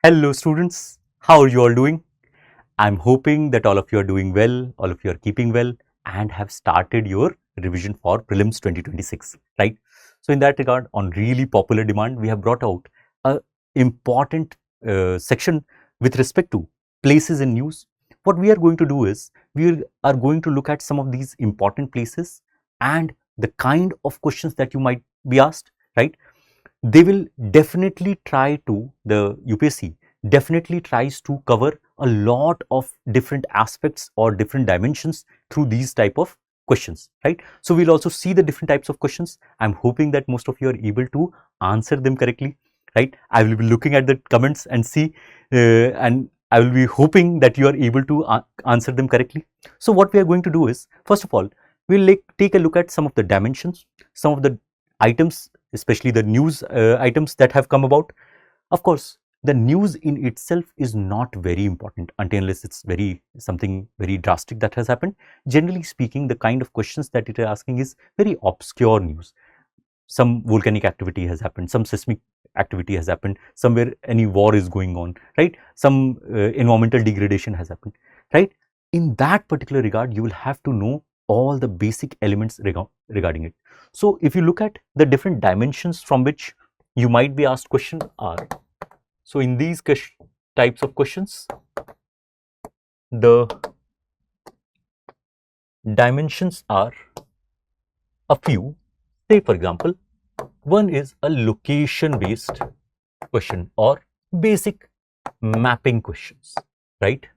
Hello students, how are you all doing? I'm hoping that all of you are doing well, all of you are keeping well and have started your revision for Prelims 2026, right? So in that regard, on really popular demand, we have brought out a important section with respect to places in news. What we are going to do is, we are going to look at some of these important places and the kind of questions that you might be asked, right? They will definitely try to, the UPSC definitely tries to cover a lot of different aspects or different dimensions through these type of questions, right? So we'll also see the different types of questions. I'm hoping that most of you are able to answer them correctly, right? I will be looking at the comments and see and I will be hoping that you are able to answer them correctly. So what we are going to do is, first of all, we'll take a look at some of the dimensions, some of the items, especially the news items that have come about. Of course, the news in itself is not very important unless it's something very drastic that has happened. Generally speaking, the kind of questions that it is asking is very obscure news. Some volcanic activity has happened, some seismic activity has happened, somewhere any war is going on, right? Some environmental degradation has happened, right? In that particular regard, you will have to know all the basic elements regarding it. So if you look at the different dimensions from which you might be asked question are, so in these types of questions, the dimensions are a few. Say for example, one is a location based question or basic mapping questions, right?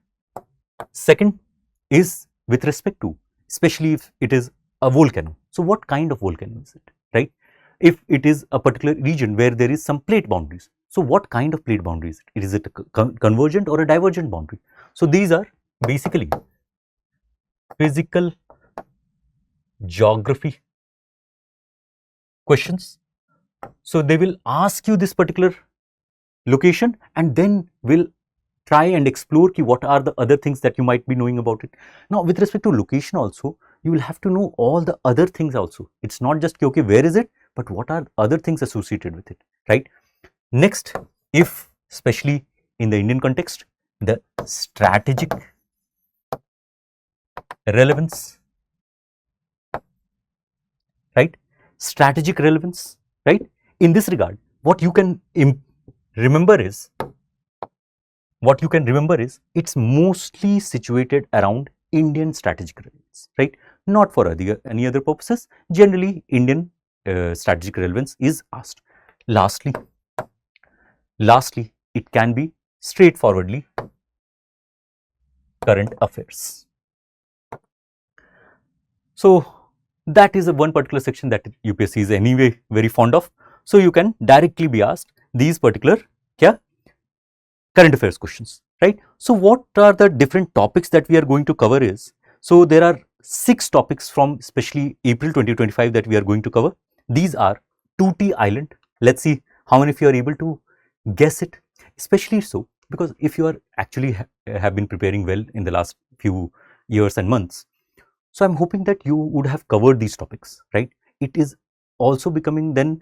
Second is with respect to, especially if it is a volcano. So what kind of volcano is it, right? If it is a particular region where there is some plate boundaries, so what kind of plate boundary is it? Is it a convergent or a divergent boundary? So these are basically physical geography questions. So they will ask you this particular location and then will try and explore ki what are the other things that you might be knowing about it. Now with respect to location also, you will have to know all the other things also. It's not just ki, okay, where is it, but what are other things associated with it, right? Next, if especially in the Indian context, the strategic relevance, right? Strategic relevance, right? In this regard, what you can remember is, it's mostly situated around Indian strategic relevance, right? Not for any other purposes. Generally, Indian strategic relevance is asked. Lastly, it can be straightforwardly current affairs. So that is one particular section that UPSC is anyway very fond of. So you can directly be asked these particular current affairs questions, right? So what are the different topics that we are going to cover is, so there are 6 topics from especially April 2025 that we are going to cover. These are Tuti Island. Let's see how many of you are able to guess it, especially so because if you are actually have been preparing well in the last few years and months. So I'm hoping that you would have covered these topics, right? It is also becoming then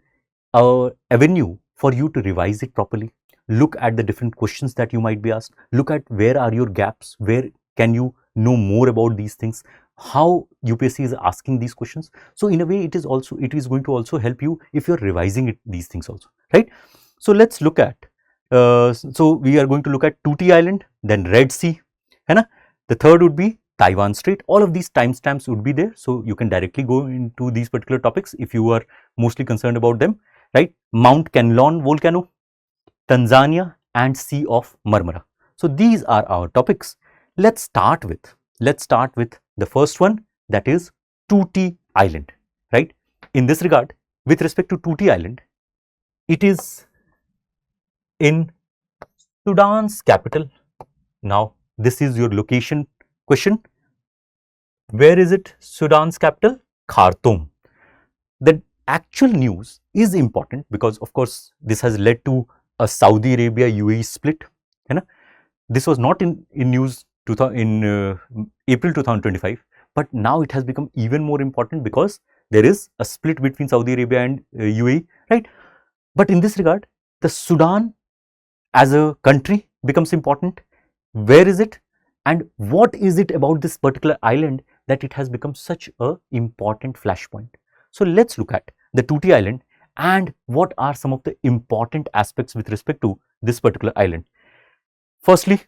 a avenue for you to revise it properly. Look at the different questions that you might be asked. Look at where are your gaps, where can you know more about these things, how UPSC is asking these questions. So in a way, it is going to also help you if you're revising these things also, right? So let's look at, so we are going to look at Tuti Island, then Red Sea, and the third would be Taiwan Strait. All of these timestamps would be there, so you can directly go into these particular topics if you are mostly concerned about them, right? Mount Kanlaon volcano, Tanzania and Sea of Marmara. So these are our topics. Let's start with the first one, that is Tuti Island, right? In this regard, with respect to Tuti Island, it is in Sudan's capital. Now this is your location question. Where is it? Sudan's capital, Khartoum. The actual news is important because of course this has led to a Saudi Arabia UAE split. This was not in news in April 2025, but now it has become even more important because there is a split between Saudi Arabia and UAE, right? But in this regard, the Sudan as a country becomes important. Where is it, and what is it about this particular island that it has become such a important flashpoint? So let's look at the Tuti Island and what are some of the important aspects with respect to this particular island. Firstly,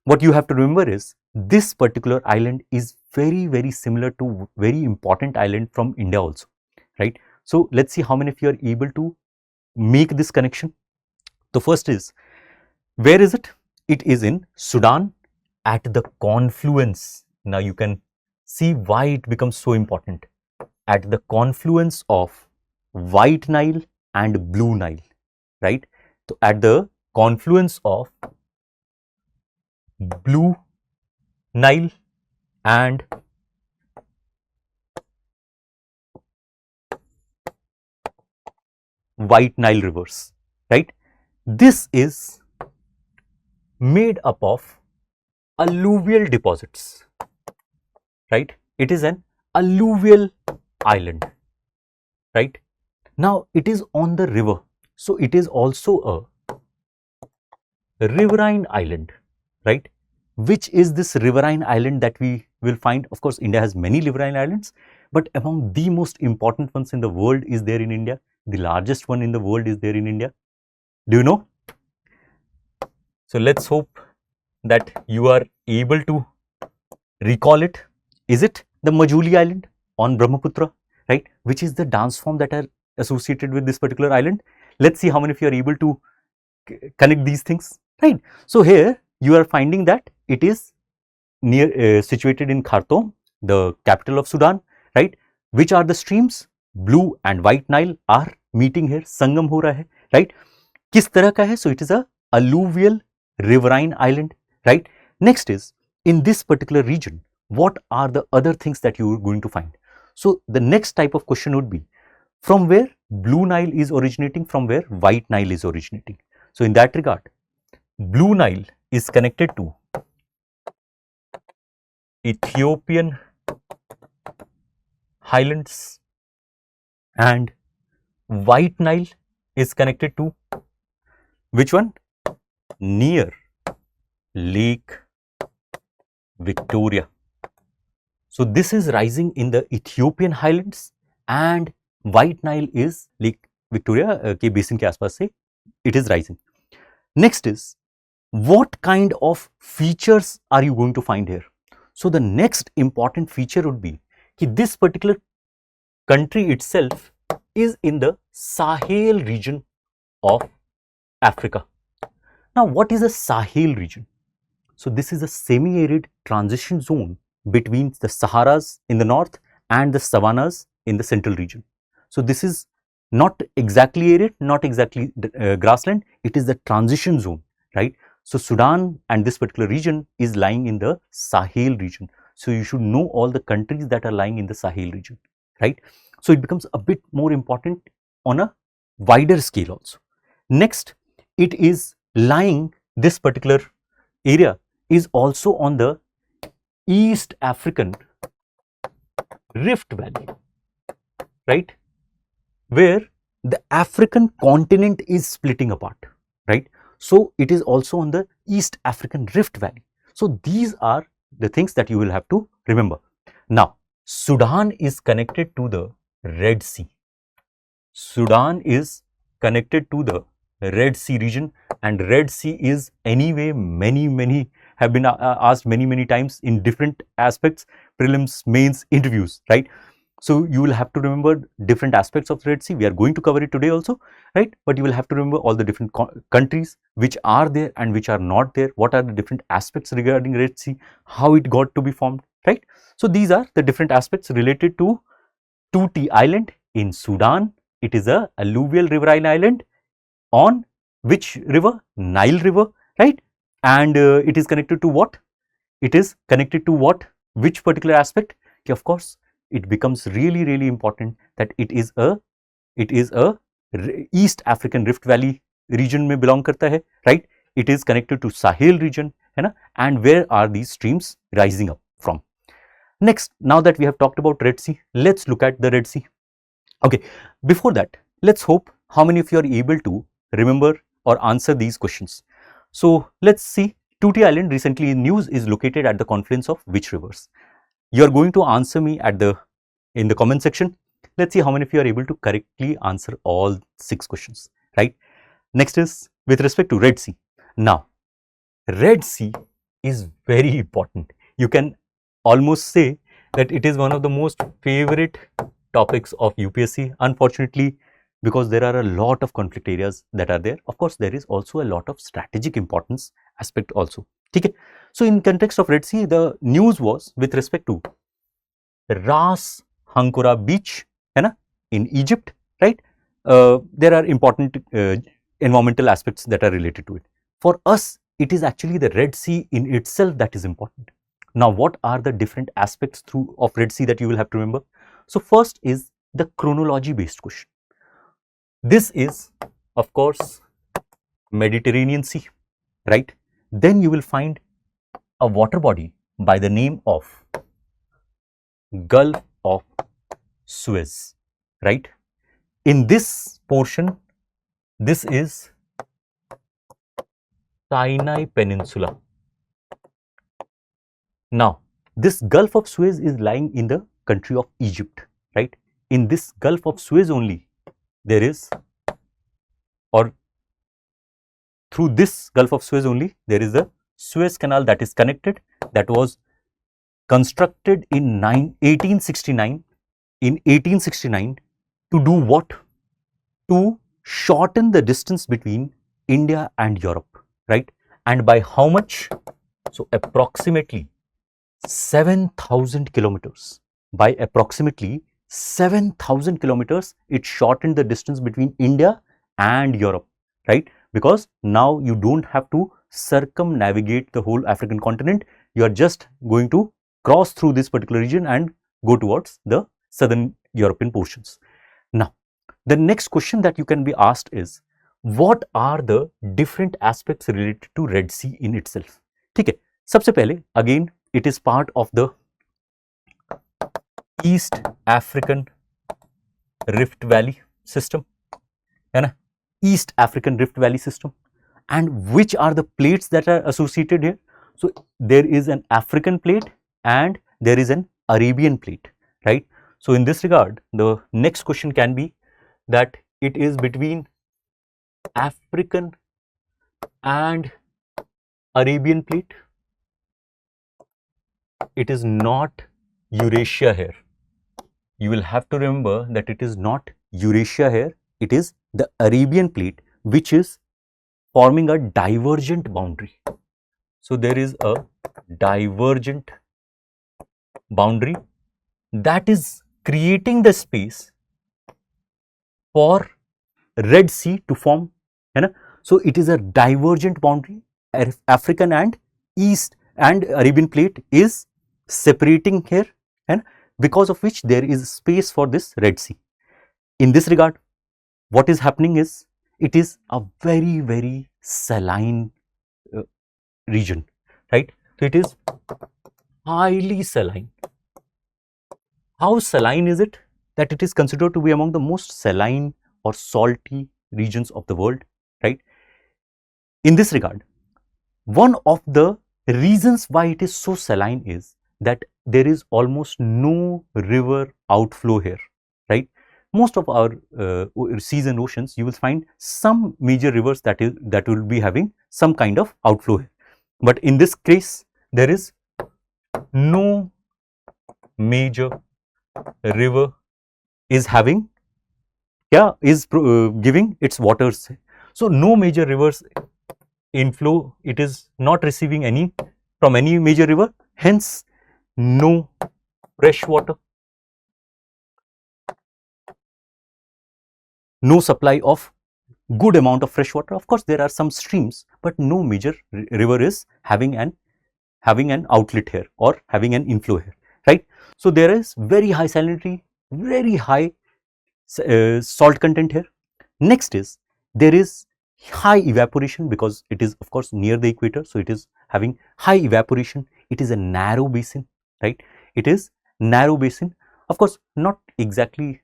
what you have to remember is this particular island is very similar to very important island from India also, right? So let's see how many of you are able to make this connection. The first is, where is it? It is in Sudan at the confluence. Now you can see why it becomes so important. At the confluence of White Nile and Blue Nile, right? So at the confluence of Blue Nile and White Nile rivers, right? This is made up of alluvial deposits, right? It is an alluvial island, right? Now it is on the river, so it is also a riverine island, right? Which is this riverine island that we will find? Of course, India has many riverine islands, but among the most important ones in the world is there in India. The largest one in the world is there in India. Do you know? So let's hope that you are able to recall it. Is it the Majuli Island on Brahmaputra, right? Which is the dance form that are associated with this particular island? Let's see how many of you are able to connect these things, right? So here you are finding that it is near situated in Khartoum, the capital of Sudan, right? Which are the streams? Blue and White Nile are meeting here, Sangam ho raha hai, right? Kis tarah ka hai? So it is a alluvial riverine island, right? Next is, in this particular region, what are the other things that you are going to find? So the next type of question would be, from where Blue Nile is originating, from where White Nile is originating. So in that regard, Blue Nile is connected to Ethiopian highlands and White Nile is connected to which one? Near Lake Victoria. So this is rising in the Ethiopian highlands and White Nile is Lake Victoria के basin के आसपास से it is rising. Next is, what kind of features are you going to find here? So the next important feature would be that this particular country itself is in the Sahel region of Africa. Now what is a Sahel region? So this is a semi-arid transition zone between the Saharas in the north and the savannas in the central region. So this is not exactly arid, not exactly grassland, it is the transition zone, right? So Sudan and this particular region is lying in the Sahel region. So you should know all the countries that are lying in the Sahel region, right? So it becomes a bit more important on a wider scale also. Next, it is lying, this particular area is also on the East African Rift Valley, right? Where the African continent is splitting apart, right? So it is also on the East African Rift Valley. So these are the things that you will have to remember. Now, Sudan is connected to the Red Sea. Sudan is connected to the Red Sea region, and Red Sea is anyway many have been asked many times in different aspects, prelims, mains, interviews, right? So you will have to remember different aspects of the Red Sea. We are going to cover it today also, right? But you will have to remember all the different countries which are there and which are not there. What are the different aspects regarding Red Sea, how it got to be formed, right? So these are the different aspects related to Tuti Island in Sudan. It is a alluvial riverine island on which river? Nile river, right? And it is connected to what? It is connected to what? Which particular aspect? Okay, of course, it becomes really important that it is a East African Rift Valley region में belong करता है, right? It is connected to Sahel region, है ना? And where are these streams rising up from? Next, now that we have talked about Red Sea, let's look at the Red Sea. Okay, before that, let's hope how many of you are able to remember or answer these questions. So let's see. Tuti Island recently in news is located at the confluence of which rivers? You are going to answer me in the comment section. Let's see how many of you are able to correctly answer all 6 questions, right? Next is with respect to Red Sea. Now, Red Sea is very important. You can almost say that it is one of the most favorite topics of UPSC. Unfortunately, because there are a lot of conflict areas that are there. Of course, there is also a lot of strategic importance aspect also. Okay. So, in context of Red Sea, the news was with respect to Ras Hankura beach, in Egypt, right? There are important environmental aspects that are related to it. For us, it is actually the Red Sea in itself that is important. Now, what are the different aspects of Red Sea that you will have to remember? So, first is the chronology based question. This is, of course, Mediterranean Sea, right? Then you will find a water body by the name of Gulf of Suez, right? In this portion, this is Sinai Peninsula. Now, this Gulf of Suez is lying in the country of Egypt, right? In this Gulf of Suez only, there is, or through this Gulf of Suez only, there is the Suez Canal that is connected, that was constructed in 1869. In 1869, to do what? To shorten the distance between India and Europe, right? And by how much? So, approximately 7,000 kilometers. By approximately 7,000 kilometers, it shortened the distance between India and Europe, right? Because now you don't have to circumnavigate the whole African continent. You are just going to cross through this particular region and go towards the southern European portions. Now, the next question that you can be asked is, what are the different aspects related to Red Sea in itself? Okay, सबसे पहले again it is part of the East African Rift Valley system, है ना? East African Rift Valley system. And which are the plates that are associated here? So, there is an African plate and there is an Arabian plate, right? So, in this regard, the next question can be that it is between African and Arabian plate. It is not Eurasia here. You will have to remember that it is not Eurasia here. It is the Arabian plate, which is forming a divergent boundary. So, there is a divergent boundary that is creating the space for Red Sea to form. So, it is a divergent boundary. African and East and Arabian plate is separating here, and because of which there is space for this Red Sea. In this regard, what is happening is, it is a very, very saline region, right? So, it is highly saline. How saline is it? That it is considered to be among the most saline or salty regions of the world, right? In this regard, one of the reasons why it is so saline is that there is almost no river outflow here, right? Most of our seas and oceans, you will find some major rivers that will be having some kind of outflow here. But in this case, there is no major river is having, giving its waters. So, no major rivers inflow, it is not receiving any from any major river, hence no fresh water, no supply of good amount of fresh water. Of course, there are some streams, but no major river is having an outlet here or having an inflow here, right? So, there is very high salinity, very high salt content here. Next is, there is high evaporation because it is of course near the equator. So, it is having high evaporation. It is a narrow basin, right? It is narrow basin, of course not exactly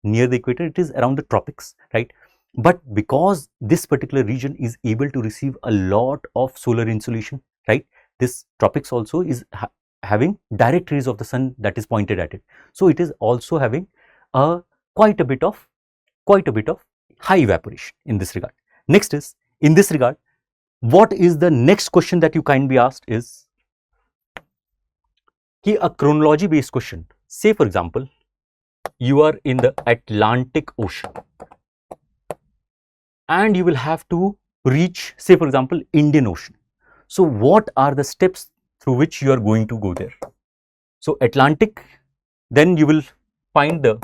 near the equator, it is around the tropics, right? but because this particular region is able to receive a lot of solar insolation, right? This tropics also is having direct rays of the sun that is pointed at it. So it is also having a quite a bit of high evaporation in this regard. Next is, in this regard, what is the next question that you can be asked is a chronology based question. Say for example, you are in the Atlantic Ocean and you will have to reach, say for example, Indian Ocean. So what are the steps through which you are going to go there? So Atlantic, then you will find the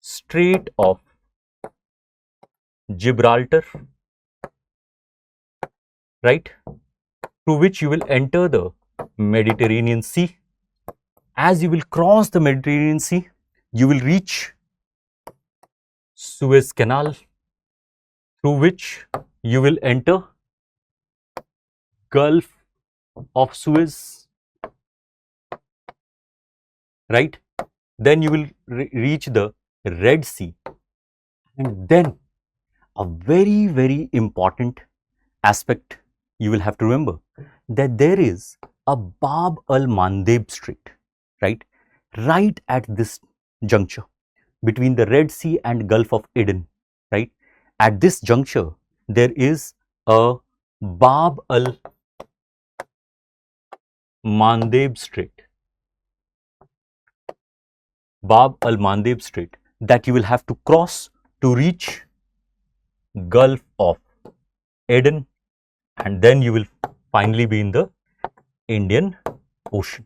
Strait of Gibraltar, right, through which you will enter the Mediterranean Sea. As you will cross the Mediterranean Sea, you will reach Suez Canal, through which you will enter Gulf of Suez, right? Then you will reach the Red Sea, and then a very, very important aspect you will have to remember, that there is a Bab al-Mandeb Strait, right at this juncture between the Red Sea and Gulf of Aden, right? At this juncture, there is a Bab al-Mandeb Strait, that you will have to cross to reach Gulf of Aden, and then you will finally be in the Indian Ocean.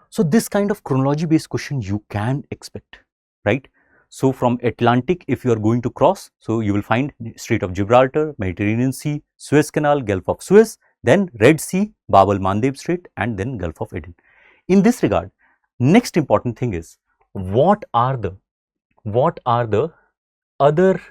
So this kind of chronology based question you can expect, right? So from Atlantic, if you are going to cross, so you will find Strait of Gibraltar, Mediterranean Sea, Suez Canal, Gulf of Suez, then Red Sea, Bab al-Mandeb Strait, and then Gulf of Aden. In this regard, next important thing is, what are the other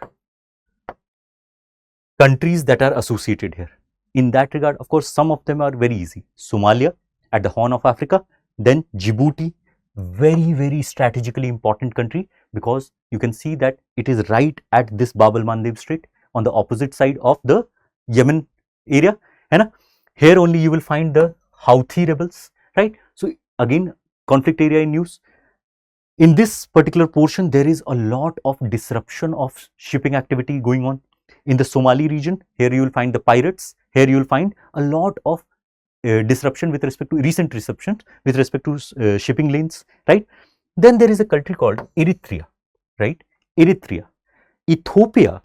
countries that are associated here? In that regard, of course, some of them are very easy. Somalia at the Horn of Africa, then Djibouti, very, very strategically important country, because you can see that it is right at this Bab al-Mandeb Strait on the opposite side of the Yemen area. And here only you will find the Houthi rebels, right? So again, conflict area in news. In this particular portion, there is a lot of disruption of shipping activity going on. In the Somali region, here you will find the pirates. Here you will find a lot of disruption with respect to recent disruptions with respect to shipping lanes, right? Then there is a country called Eritrea, right? Eritrea. Ethiopia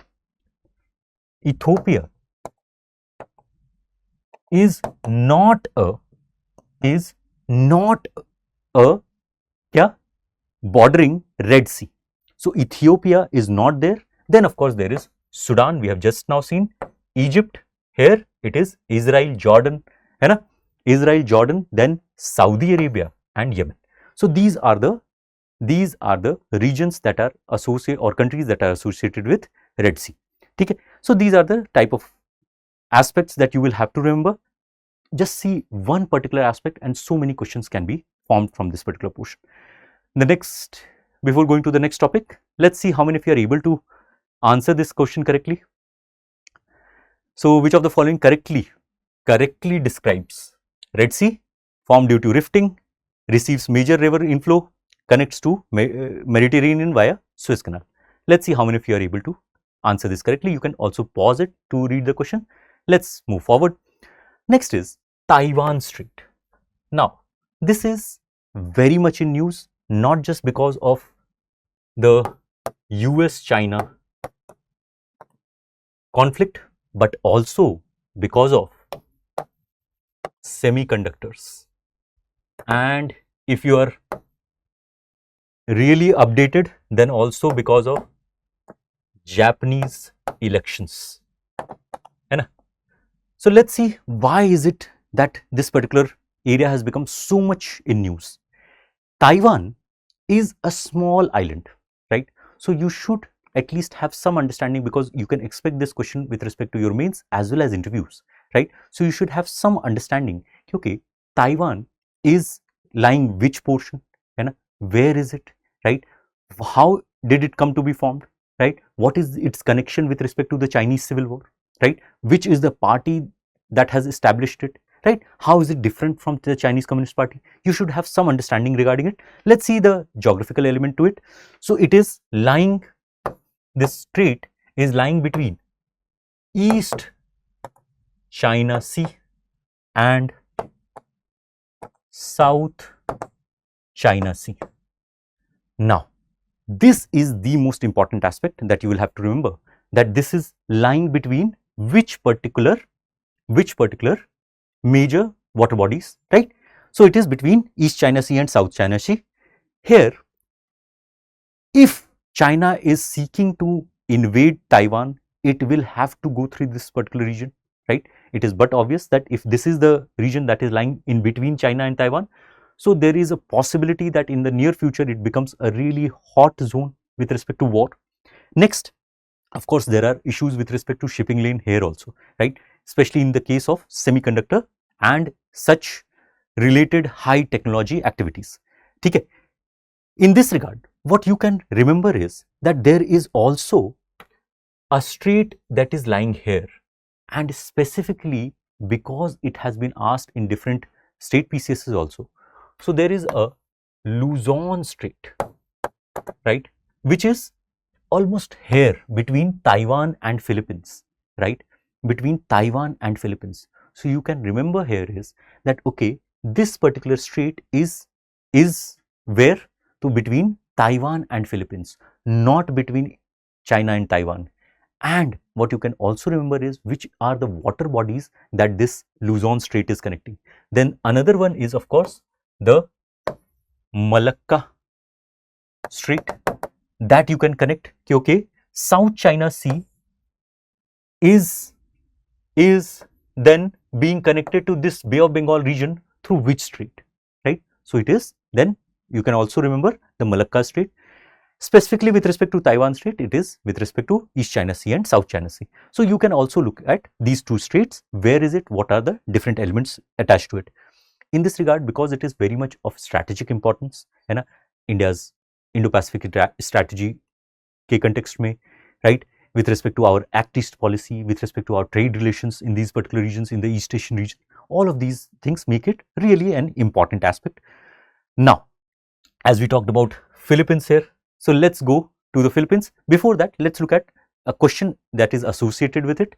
is not a bordering Red Sea. So Ethiopia is not there. Then of course there is Sudan, we have just now seen. Egypt, here it is Israel, Jordan, then Saudi Arabia and Yemen. So these are the regions that are associated, or countries that are associated with Red Sea. Okay. So these are the type of aspects that you will have to remember. Just see one particular aspect and so many questions can be formed from this particular portion. The next, before going to the next topic, let's see how many of you are able to answer this question correctly. So which of the following correctly describes Red Sea? Formed due to rifting, receives major river inflow, connects to Mediterranean via Suez Canal. Let's see how many of you are able to answer this correctly. You can also pause it to read the question. Let's move forward. Next is Taiwan Strait. Now, this is very much in news, not just because of the US-China conflict, but also because of semiconductors. And if you are really updated, then also because of Japanese elections. So let's see, why is it that this particular area has become so much in news? Taiwan is a small island, right? So you should at least have some understanding, because you can expect this question with respect to your mains as well as interviews, right? So you should have some understanding. Okay, Taiwan is lying which portion, and where is it, right? How did it come to be formed? right? What is its connection with respect to the Chinese Civil War, right? Which is the party that has established it, right? How is it different from the Chinese Communist Party? You should have some understanding regarding it. Let's see the geographical element to it. So it is lying, this strait is lying between East China Sea and South China Sea. Now, this is the most important aspect that you will have to remember, that this is lying between which particular major water bodies, right? So it is between East China Sea and South China Sea. Here, if China is seeking to invade Taiwan, it will have to go through this particular region, right? It is but obvious that if this is the region that is lying in between China and Taiwan, so there is a possibility that in the near future it becomes a really hot zone with respect to war. Next, of course, there are issues with respect to shipping lane here also, right? Especially in the case of semiconductor and such related high technology activities. Okay. In this regard, what you can remember is that there is also a strait that is lying here, and specifically because it has been asked in different state PCSs also. So there is a Luzon Strait, right, which is almost here between Taiwan and Philippines, right, between Taiwan and Philippines. So you can remember here is that, okay, this particular strait is where? So between Taiwan and Philippines, not between China and Taiwan. And what you can also remember is which are the water bodies that this Luzon Strait is connecting. Then another one is, of course, the Malacca Strait, that you can connect. Okay, South China Sea is then being connected to this Bay of Bengal region through which strait, right? So it is, then you can also remember the Malacca Strait. Specifically with respect to Taiwan Strait, it is with respect to East China Sea and South China Sea. So you can also look at these two straits. Where is it? What are the different elements attached to it? In this regard, because it is very much of strategic importance, है ना, India's Indo-Pacific strategy के context में, right, with respect to our Act East policy, with respect to our trade relations in these particular regions, in the East Asian region, all of these things make it really an important aspect. Now, as we talked about Philippines here, so let's go to the Philippines. Before that, let's look at a question that is associated with it.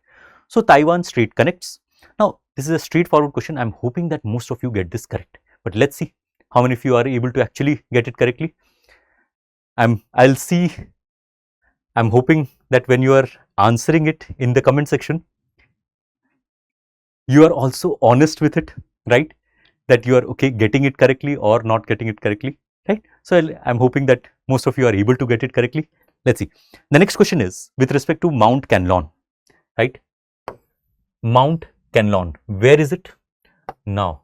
So Taiwan Strait connects. Now, this is a straightforward question. I'm hoping that most of you get this correct, but let's see how many of you are able to actually get it correctly. I'm hoping that when you are answering it in the comment section, you are also honest with it, right? That you are okay getting it correctly or not getting it correctly, right? So I'm hoping that most of you are able to get it correctly. Let's see. The next question is with respect to Mount Kanlaon, right? Mount Kanlaon, where is it? Now,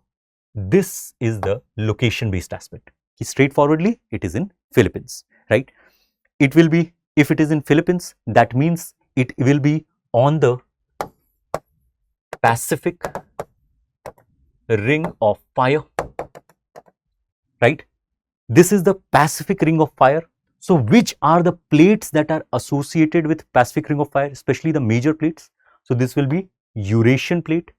this is the location based aspect. Straightforwardly, it is in Philippines, right? It will be, if it is in Philippines, that means it will be on the Pacific Ring of Fire, right? This is the Pacific Ring of Fire. So which are the plates that are associated with Pacific Ring of Fire, especially the major plates? So this will be Eurasian plate,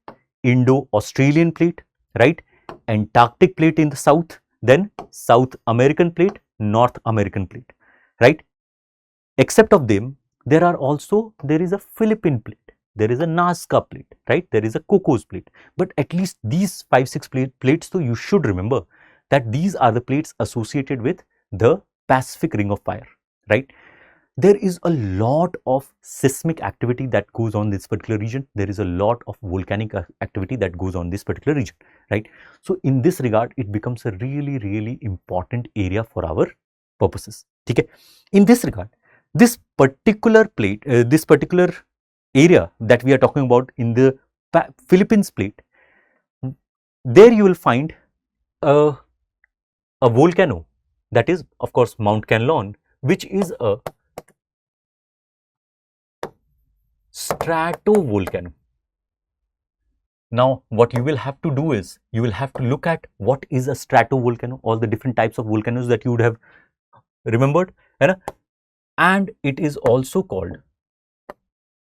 Indo-Australian plate, right? Antarctic plate in the south, then South American plate, North American plate, right? Except of them, there is a Philippine plate, there is a Nazca plate, right? There is a Cocos plate, but at least these 5-6 plates, so you should remember that these are the plates associated with the Pacific Ring of Fire, right? There is a lot of seismic activity that goes on this particular region. There is a lot of volcanic activity that goes on this particular region, right? So in this regard, it becomes a really, really important area for our purposes. Okay? In this regard, this particular plate, this particular area that we are talking about in the Philippines plate, there you will find a volcano, that is of course Mount Kanlaon, which is a stratovolcano. Now, what you will have to do is, you will have to look at what is a stratovolcano, all the different types of volcanoes that you would have remembered. and it is also called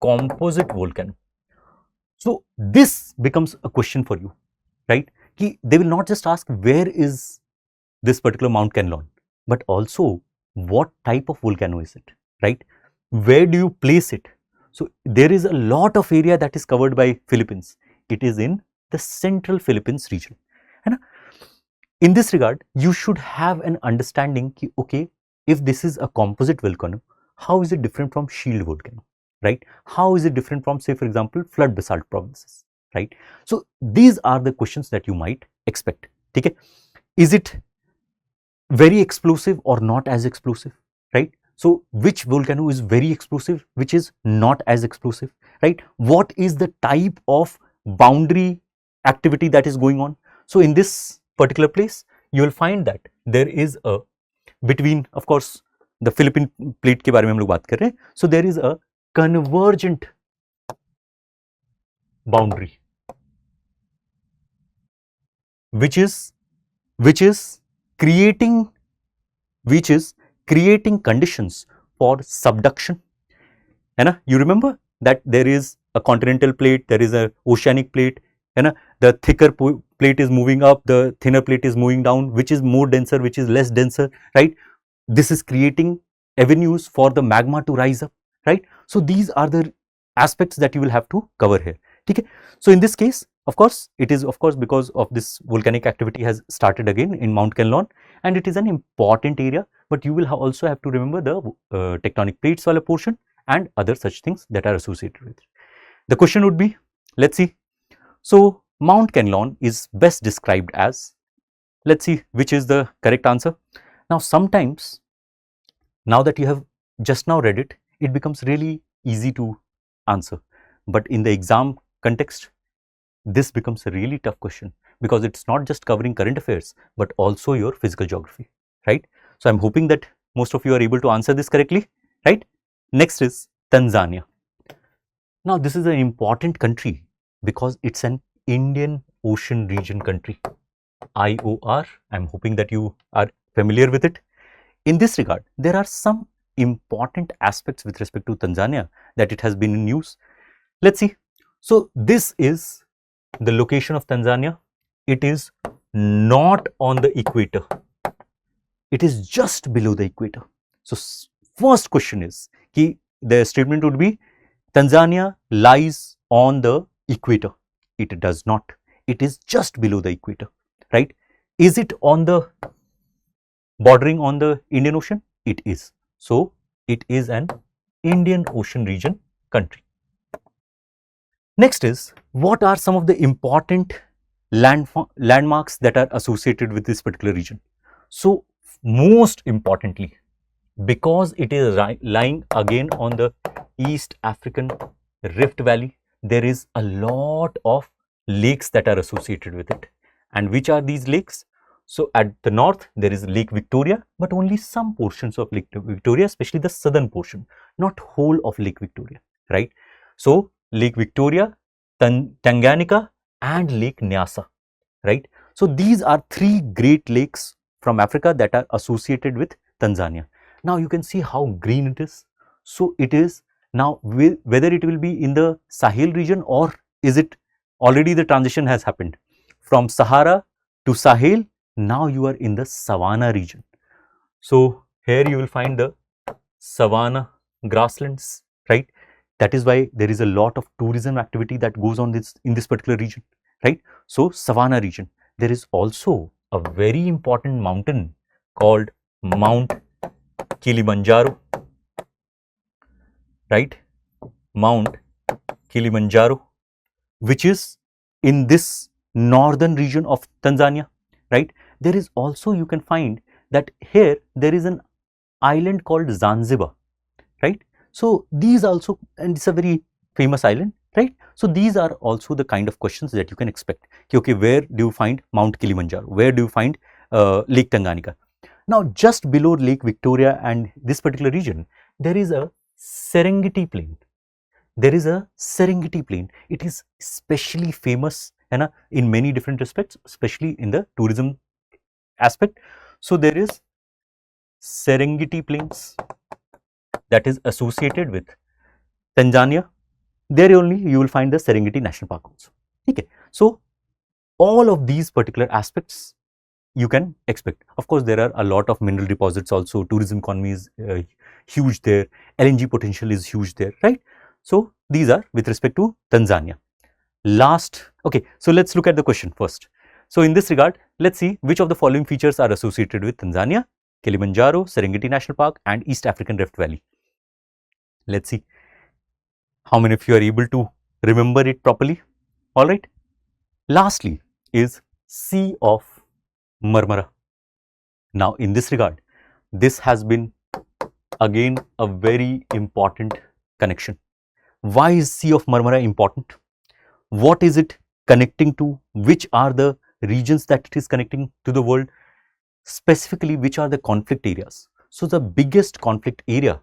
composite volcano. So this becomes a question for you, right? They will not just ask where is this particular Mount Kanlaon, but also what type of volcano is it, right? Where do you place it? So there is a lot of area that is covered by Philippines. It is in the central Philippines region. And in this regard, you should have an understanding, okay, if this is a composite volcano, how is it different from shield volcano, right? How is it different from, say, for example, flood basalt provinces, right? So these are the questions that you might expect. Okay? Is it very explosive or not as explosive, right? So which volcano is very explosive, which is not as explosive, right? What is the type of boundary activity that is going on? So in this particular place, you will find that there is a between, of course, the Philippine plate के बारे में हम लोग बात कर रहे हैं. So there is a convergent boundary, which is creating conditions for subduction. And you remember that there is a continental plate, there is a oceanic plate, and the thicker plate is moving up, the thinner plate is moving down, which is more denser, which is less denser, right? This is creating avenues for the magma to rise up, right? So these are the aspects that you will have to cover here. Okay? So in this case, of course, it is because of this volcanic activity has started again in Mount Kanlaon, and it is an important area, but you will also have to remember the tectonic plates wala portion and other such things that are associated with it. The question would be, let's see. So Mount Kanlaon is best described as, let's see which is the correct answer. Now sometimes, now that you have just now read it, it becomes really easy to answer, but in the exam context, this becomes a really tough question because it's not just covering current affairs, but also your physical geography, right? So I'm hoping that most of you are able to answer this correctly, right? Next is Tanzania. Now this is an important country because it's an Indian Ocean region country, IOR. I'm hoping that you are familiar with it. In this regard, there are some important aspects with respect to Tanzania that it has been in news. Let's see. So this is the location of Tanzania. It is not on the equator. It is just below the equator. So first question is, the statement would be, Tanzania lies on the equator. It does not. It is just below the equator, right? Is it on the bordering on the Indian Ocean? It is. So it is an Indian Ocean region country. Next is, what are some of the important landmarks that are associated with this particular region? So most importantly, because it is lying again on the East African Rift Valley, there is a lot of lakes that are associated with it. And which are these lakes? So at the north, there is Lake Victoria, but only some portions of Lake Victoria, especially the southern portion, not whole of Lake Victoria, right? So Lake Victoria, Tanganyika, and Lake Nyasa, right? So these are three great lakes from Africa that are associated with Tanzania. Now you can see how green it is. So it is now, whether it will be in the Sahel region, or is it already the transition has happened from Sahara to Sahel. Now you are in the savanna region. So here you will find the savanna grasslands, right? That is why there is a lot of tourism activity that goes on in this particular region, right? So savanna region. There is also a very important mountain called Mount Kilimanjaro, right? Mount Kilimanjaro, which is in this northern region of Tanzania, right? There is also, you can find that here there is an island called Zanzibar, right? So these also, and it's a very famous island, right? So these are also the kind of questions that you can expect. Okay, where do you find Mount Kilimanjaro? Where do you find Lake Tanganyika? Now just below Lake Victoria and this particular region, there is a Serengeti plain. There is a Serengeti plain. It is especially famous in many different respects, especially in the tourism aspect. So there is Serengeti plains, that is associated with Tanzania, there only you will find the Serengeti National Park also. Okay. So, all of these particular aspects you can expect. Of course, there are a lot of mineral deposits also, tourism economy is huge there, LNG potential is huge there, right? So, these are with respect to Tanzania. Last, okay, so let's look at the question first. So, in this regard, let's see which of the following features are associated with Tanzania: Kilimanjaro, Serengeti National Park and East African Rift Valley. Let's see how many of you are able to remember it properly. All right. Lastly is Sea of Marmara. Now, in this regard, this has been again a very important connection. Why is Sea of Marmara important? What is it connecting to? Which are the regions that it is connecting to the world? Specifically, which are the conflict areas? So, the biggest conflict area,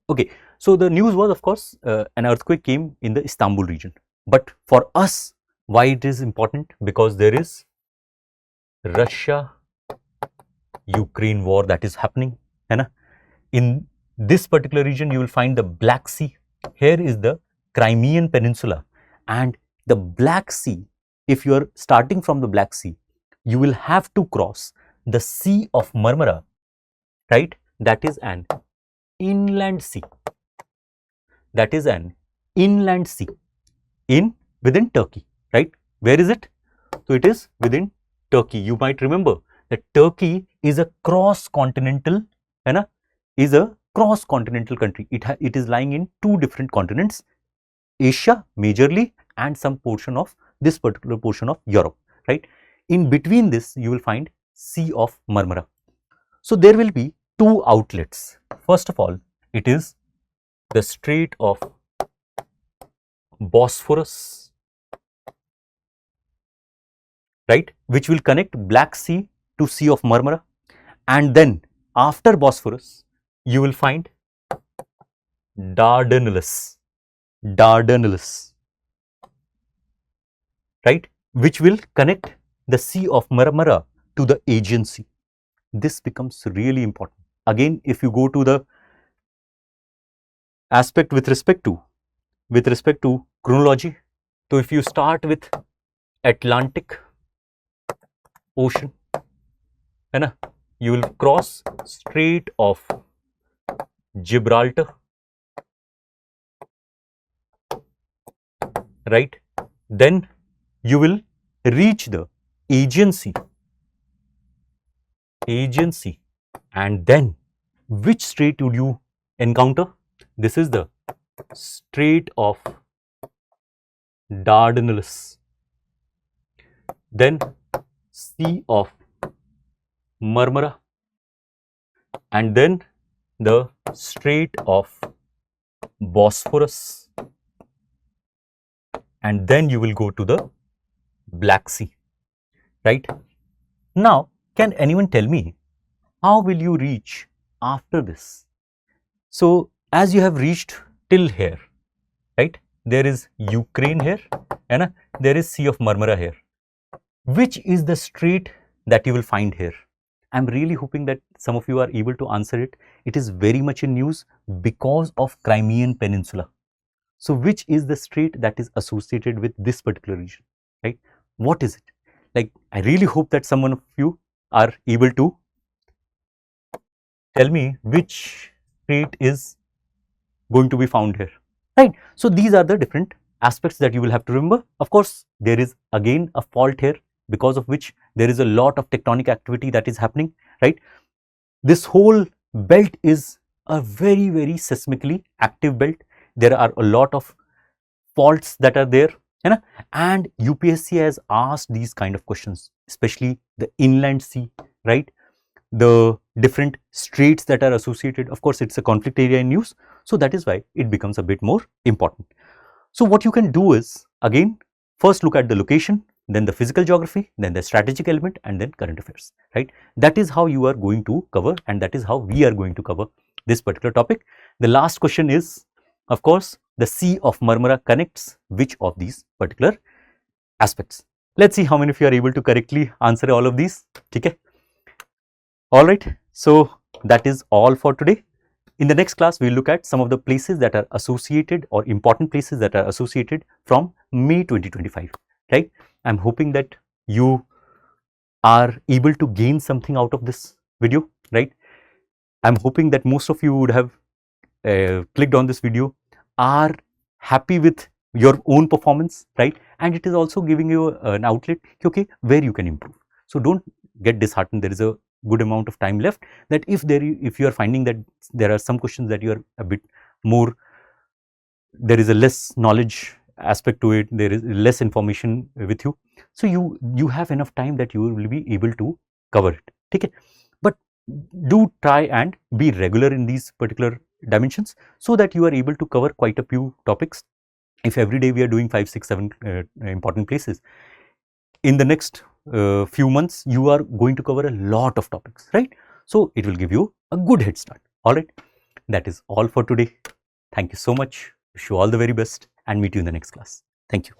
okay, so the news was, of course, an earthquake came in the Istanbul region. But for us, why it is important? Because there is Russia-Ukraine war that is happening. In this particular region, you will find the Black Sea. Here is the Crimean Peninsula, and the Black Sea, if you are starting from the Black Sea, you will have to cross the Sea of Marmara, right? That is an inland sea. That is an inland sea within Turkey, right? Where is it? So, it is within Turkey. You might remember that Turkey is a cross-continental, country. It is lying in two different continents, Asia majorly and some portion of this particular portion of Europe, right? In between this, you will find Sea of Marmara. So, there will be two outlets. First of all, it is the Strait of Bosphorus, right, which will connect Black Sea to Sea of Marmara, and then after Bosphorus, you will find Dardanelles, right, which will connect the Sea of Marmara to the Aegean Sea. This becomes really important. Again, if you go to the aspect with respect to chronology, so if you start with Atlantic Ocean, you will cross Strait of Gibraltar, right? Then you will reach the Aegean Sea, and then which strait would you encounter? This is the Strait of Dardanelles, then Sea of Marmara, and then the Strait of Bosphorus, and then you will go to the Black Sea, right? Now, can anyone tell me how will you reach after this? So, as you have reached till here, right, there is Ukraine here and there is Sea of Marmara here. Which is the strait that you will find here? I am really hoping that some of you are able to answer it. It is very much in news because of Crimean Peninsula. So, which is the strait that is associated with this particular region, right? What is it? Like, I really hope that someone of you are able to tell me which strait is going to be found here, right? So, these are the different aspects that you will have to remember. Of course, there is again a fault here, because of which there is a lot of tectonic activity that is happening, right? This whole belt is a very, very seismically active belt. There are a lot of faults that are there, and UPSC has asked these kind of questions, especially the inland sea, right? The different straits that are associated. Of course, it's a conflict area in news, so that is why it becomes a bit more important. So, what you can do is, again, first look at the location, then the physical geography, then the strategic element, and then current affairs, right? That is how you are going to cover, and that is how we are going to cover this particular topic. The last question is, of course, the Sea of Marmara connects which of these particular aspects? Let's see how many of you are able to correctly answer all of these. Okay. All right. So, that is all for today. In the next class, we'll look at some of the places that are associated or important places that are associated from May 2025, right? I'm hoping that you are able to gain something out of this video, right? I'm hoping that most of you would have clicked on this video, are happy with your own performance, right? And it is also giving you an outlet, okay, where you can improve. So don't get disheartened. There is a good amount of time left. That if you are finding that there are some questions that you are a bit more, there is a less knowledge aspect to it, there is less information with you, so you have enough time that you will be able to cover it. Okay, but do try and be regular in these particular dimensions so that you are able to cover quite a few topics. If every day we are doing 5, 6, 7 important places, in the next few months you are going to cover a lot of topics, right? So it will give you a good head start. All right, that is all for today. Thank you so much. Wish you all the very best and meet you in the next class. Thank you.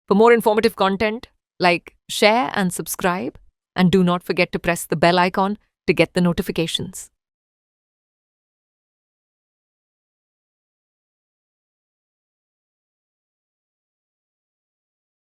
For more informative content, like, share and subscribe, and do not forget to press the bell icon to get the notifications.